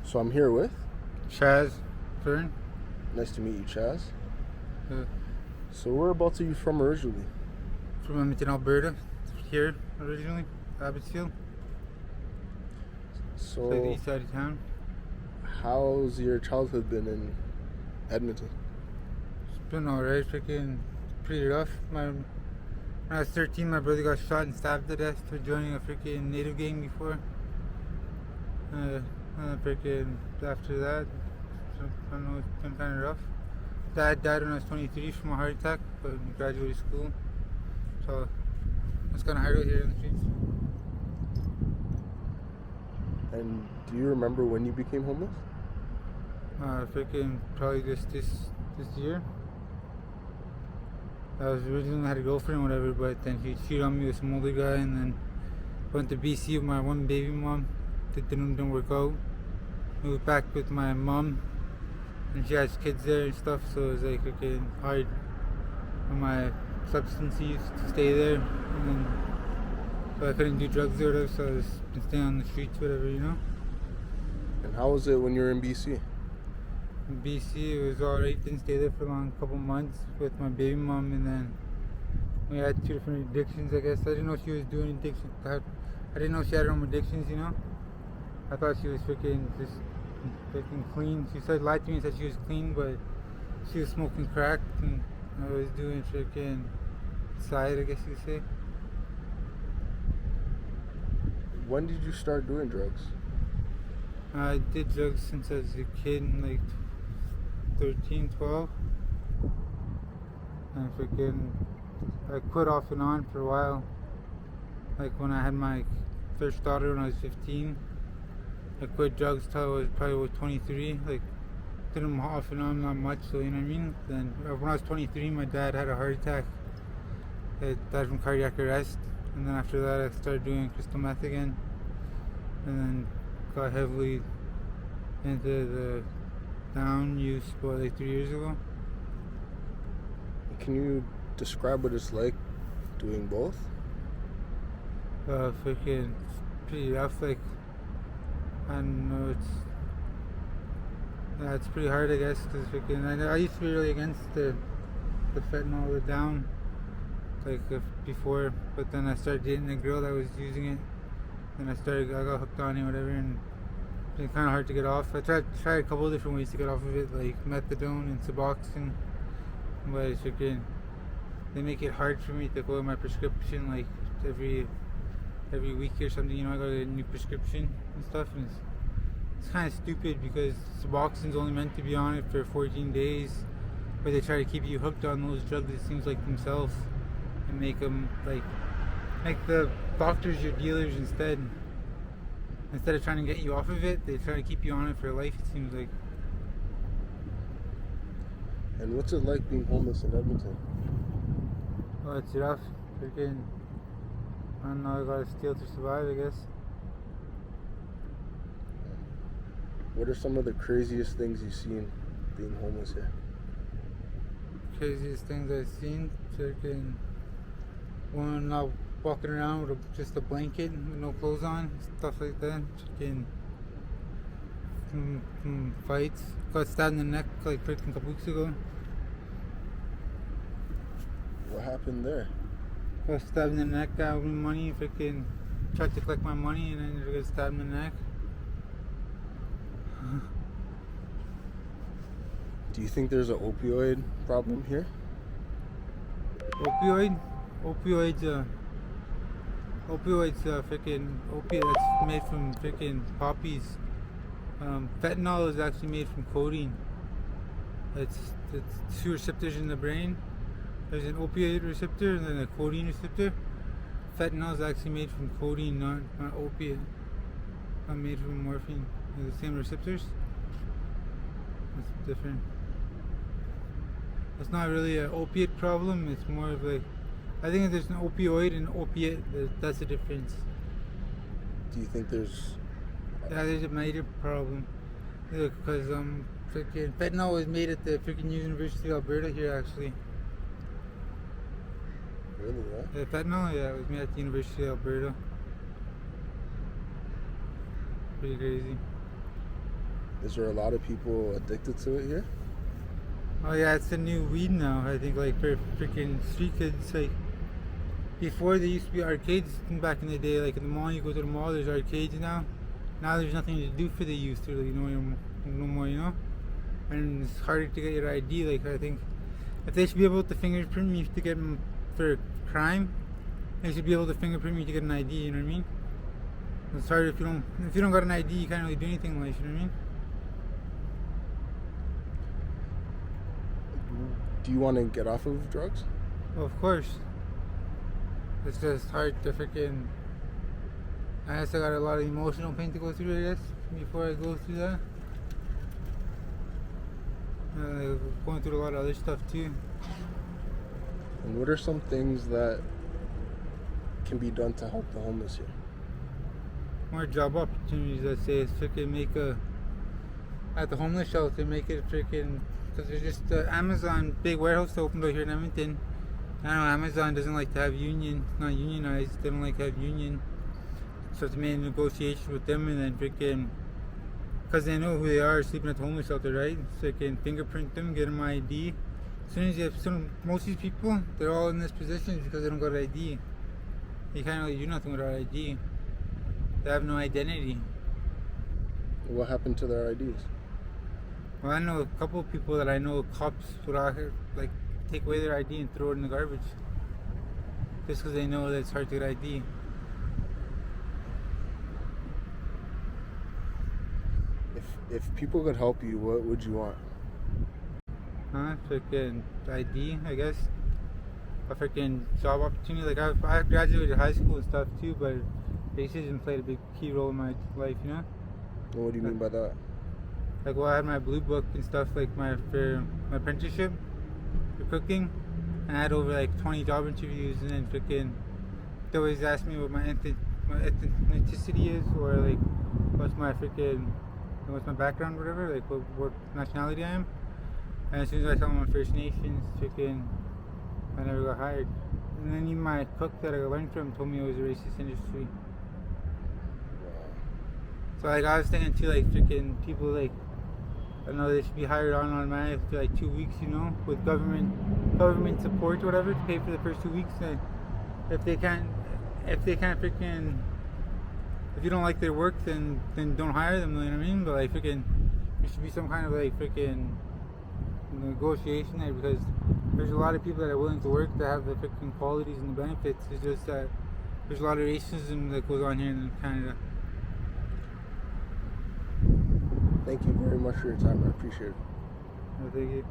So I'm here with. Chaz, Fern. Nice to meet you, Chaz. uh, So whereabouts are you from originally? from Edmonton, Alberta. Here originally, Abbotsfield. It's like the So east side of town. how's your childhood been in Edmonton? It's been alright. Freaking pretty rough. When I was 13, my brother got shot and stabbed to death for joining a freaking native gang before. Freaking after that, so, I don't know, it's been kind of rough. Dad died when I was 23 from a heart attack, but we graduated school. So it's kind of hard out here in the streets. And do you remember when you became homeless? Freaking probably just this year. I was originally had a girlfriend or whatever, but then she cheated on me with some older guy, and then went to BC with my one baby mom. That didn't work out. Moved back with my mom, and she has kids there and stuff, so it was like freaking hard for my substance use to stay there, and then so I couldn't do drugs or whatever, so I was been staying on the streets, whatever, you know. And how was it when you were in BC? In BC, it was alright. Didn't stay there for a long couple months with my baby mom, and then we had two different addictions. I guess I didn't know she was doing addiction. I didn't know she had her own addictions. You know, I thought she was freaking just freaking clean. She lied to me and said she was clean, but she was smoking crack, and I was doing freaking side, I guess you could say. When did you start doing drugs? I did drugs since I was a kid, like 13, 12. And freaking, I quit off and on for a while. Like when I had my first daughter when I was 15, I quit drugs till I was probably 23. Like, did them off and on, not much, so you know what I mean? Then when I was 23, my dad had a heart attack. He died from cardiac arrest. And then after that, I started doing crystal meth again. And then got heavily into the down use about like 3 years ago. Can you describe what it's like doing both? Freaking pretty rough. Like, I don't know, it's pretty hard, I guess, because freaking I used to be really against the fentanyl, the down, like before, but then I started dating a girl that was using it. Then I got hooked on it, whatever, and it's been kind of hard to get off. I tried a couple of different ways to get off of it, like methadone and Suboxone, but it's freaking, they make it hard for me to go with my prescription like every week or something. You know, I got a new prescription and stuff, and it's kind of stupid because Suboxone's only meant to be on it for 14 days, but they try to keep you hooked on those drugs, it seems like, themselves, and make them like the doctors your dealers instead of trying to get you off of it. They try to keep you on it for life, it seems like. And what's it like being homeless in Edmonton? Oh, it's rough. Freaking, I don't know, I gotta steal to survive, I guess. What are some of the craziest things you've seen being homeless here? Craziest things I've seen, freaking one out walking around with just a blanket with no clothes on, stuff like that. Freaking fights. Got stabbed in the neck like freaking a couple weeks ago. What happened there? Got stabbed in the neck, got me money, freaking tried to collect my money, and then got stabbed in the neck. Do you think there's an opioid problem here? Opioids, freaking opiate that's made from freaking poppies. Fentanyl is actually made from codeine. It's two receptors in the brain. There's an opioid receptor and then a codeine receptor. Fentanyl is actually made from codeine, not opiate. Not made from morphine. They're the same receptors. It's different. It's not really an opiate problem. It's more of like, I think if there's an opioid and opiate, that's the difference. Do you think there's... Yeah, there's a major problem. Because freaking fentanyl was made at the freaking University of Alberta here, actually. Really, yeah? Fentanyl, yeah, it was made at the University of Alberta. Pretty crazy. Is there a lot of people addicted to it here? Oh yeah, it's the new weed now. I think like for freaking street kids, like before there used to be arcades back in the day. Like in the mall, you go to the mall, there's arcades now. Now there's nothing to do for the youth really, no more, and it's harder to get your ID. Like I think if they should be able to fingerprint me to get for a crime, they should be able to fingerprint me to get an ID. You know what I mean? It's hard if you don't got an ID, you can't really do anything in life. You know what I mean? Do you want to get off of drugs? Well, of course. It's just hard to freaking. I guess I got a lot of emotional pain to go through, I guess, before I go through that. Going through a lot of other stuff too. And what are some things that can be done to help the homeless here? More job opportunities, I'd say. It's freaking at the homeless shelter, make it freaking. Because there's just Amazon big warehouse opened out here in Edmonton. I know Amazon doesn't like to have union, not unionized. They don't like to have union. So it's made a negotiation with them, and then freaking, because they know who they are, sleeping at the homeless shelter, right? So they can fingerprint them, get them ID. As soon as you have most of these people, they're all in this position because they don't got ID. You can't really do nothing without ID. They have no identity. What happened to their IDs? Well, I know a couple of people that I know cops would like take away their ID and throw it in the garbage, just because they know that it's hard to get ID. If people could help you, what would you want? Freaking ID, I guess. A freaking job opportunity. Like I graduated high school and stuff too, but racism played a big key role in my life, And what do you mean by that? Like, well, I had my blue book and stuff, like for my apprenticeship for cooking, and I had over like 20 job interviews, and then freaking they always ask me what my ethnicity is, or like what's my background, whatever, like what nationality I am. And as soon as I tell them I'm First Nations, freaking I never got hired. And then even my cook that I learned from told me it was a racist industry. So like I was thinking too, like freaking people like, I don't know, they should be hired on automatic for like 2 weeks, with government support or whatever to pay for the first 2 weeks. And if they can't freaking, if you don't like their work, then don't hire them. You know what I mean? But like freaking, there should be some kind of like freaking negotiation there, because there's a lot of people that are willing to work that have the freaking qualities and the benefits. It's just that there's a lot of racism that goes on here in Canada. Thank you very much for your time. I appreciate it. Thank you.